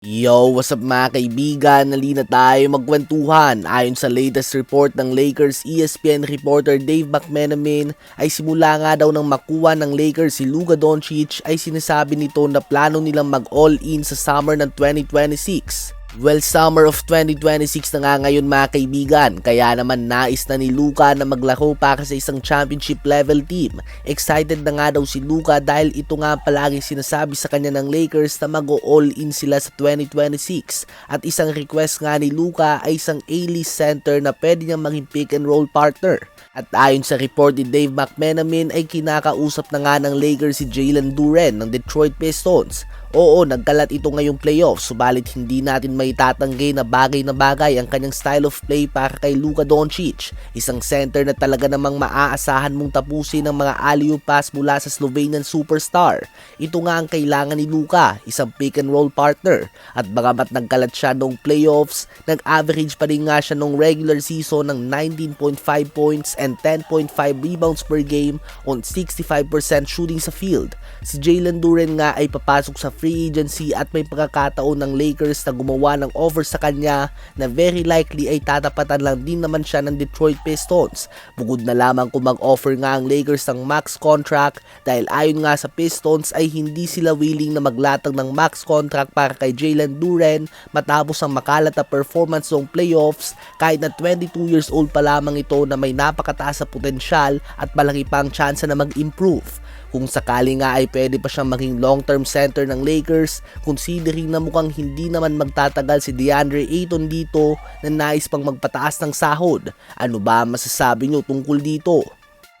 Yo, what's up mga kaibigan? Nalina tayo magkwentuhan. Ayon sa latest report ng Lakers ESPN reporter Dave McMenamin ay simula nga daw nang makuha ng Lakers si Luka Doncic ay sinasabi nito na plano nilang mag-all-in sa summer ng 2026. Well, summer of 2026 na nga ngayon mga kaibigan, kaya naman nais na ni Luka na maglaro para sa isang championship level team. Excited na nga daw si Luka dahil ito nga palagi sinasabi sa kanya ng Lakers na mag-all-in sila sa 2026. At isang request nga ni Luka ay isang A-list center na pwede niyang maging pick and roll partner. At ayon sa report ni Dave McMenamin ay kinakausap na nga ng Lakers si Jalen Duren ng Detroit Pistons. Oo, nagkalat ito ngayong playoffs, subalit hindi natin may tatanggi na bagay ang kanyang style of play para kay Luka Doncic. Isang center na talaga namang maaasahan mong tapusin ang mga alley-oop pass mula sa Slovenian superstar. Ito nga ang kailangan ni Luka, isang pick and roll partner. At bagamat nagkalat siya noong playoffs, nag-average pa rin nga siya noong regular season ng 19.5 points and 10.5 rebounds per game on 65% shooting sa field. Si Jalen Duren nga ay papasok sa free agency at may pagkakataon ng Lakers na gumawa ng offer sa kanya na very likely ay tatapatan lang din naman siya ng Detroit Pistons. Bukod na lamang kung mag-offer nga ang Lakers ng max contract dahil ayon nga sa Pistons ay hindi sila willing na maglatag ng max contract para kay Jalen Duren matapos ang makalat na performance ng playoffs kahit na 22 years old pa lamang ito na may napakataas na potensyal at malaki pang tsansa na mag-improve. Kung sakali nga ay pwede pa siyang maging long-term center ng Lakers, considering na mukhang hindi naman magtatagal si DeAndre Ayton dito na nais pang magpataas ng sahod. Ano ba masasabi nyo tungkol dito?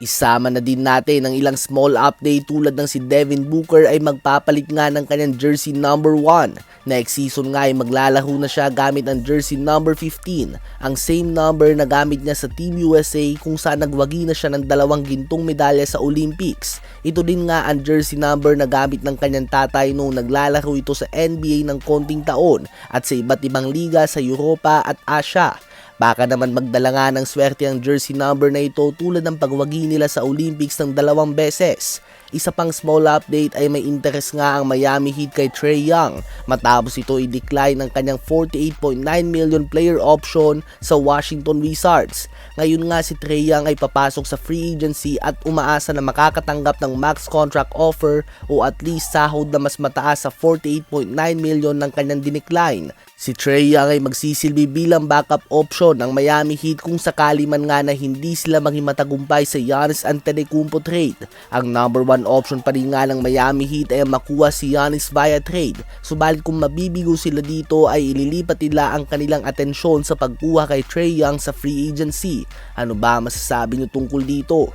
Isama na din natin ang ilang small update tulad ng si Devin Booker ay magpapalit nga ng kanyang jersey number 1. Next season nga ay maglalaro na siya gamit ang jersey number 15, ang same number na gamit niya sa Team USA kung saan nagwagi na siya ng 2 gintong medalya sa Olympics. Ito din nga ang jersey number na gamit ng kanyang tatay noong naglalaro ito sa NBA ng konting taon at sa iba't ibang liga sa Europa at Asia. Baka naman magdala nga ng swerte ang jersey number na ito tulad ng pagwagi nila sa Olympics ng 2 beses. Isa pang small update ay may interest nga ang Miami Heat kay Trae Young matapos ito i-decline ng kanyang 48.9 million player option sa Washington Wizards. Ngayon nga si Trae Young ay papasok sa free agency at umaasa na makakatanggap ng max contract offer o at least sahod na mas mataas sa 48.9 million ng kanyang dinecline. Si Trae Young ay magsisilbi bilang backup option ng Miami Heat kung sakali man nga na hindi sila maging matagumpay sa Giannis Antetokounmpo trade. Ang number 1 option pa rin nga ng Miami Heat ay makuha si Giannis via trade. Subalit kung mabibigo sila dito ay ililipat nila ang kanilang atensyon sa pagkuha kay Trae Young sa free agency. Ano ba masasabi nyo tungkol dito?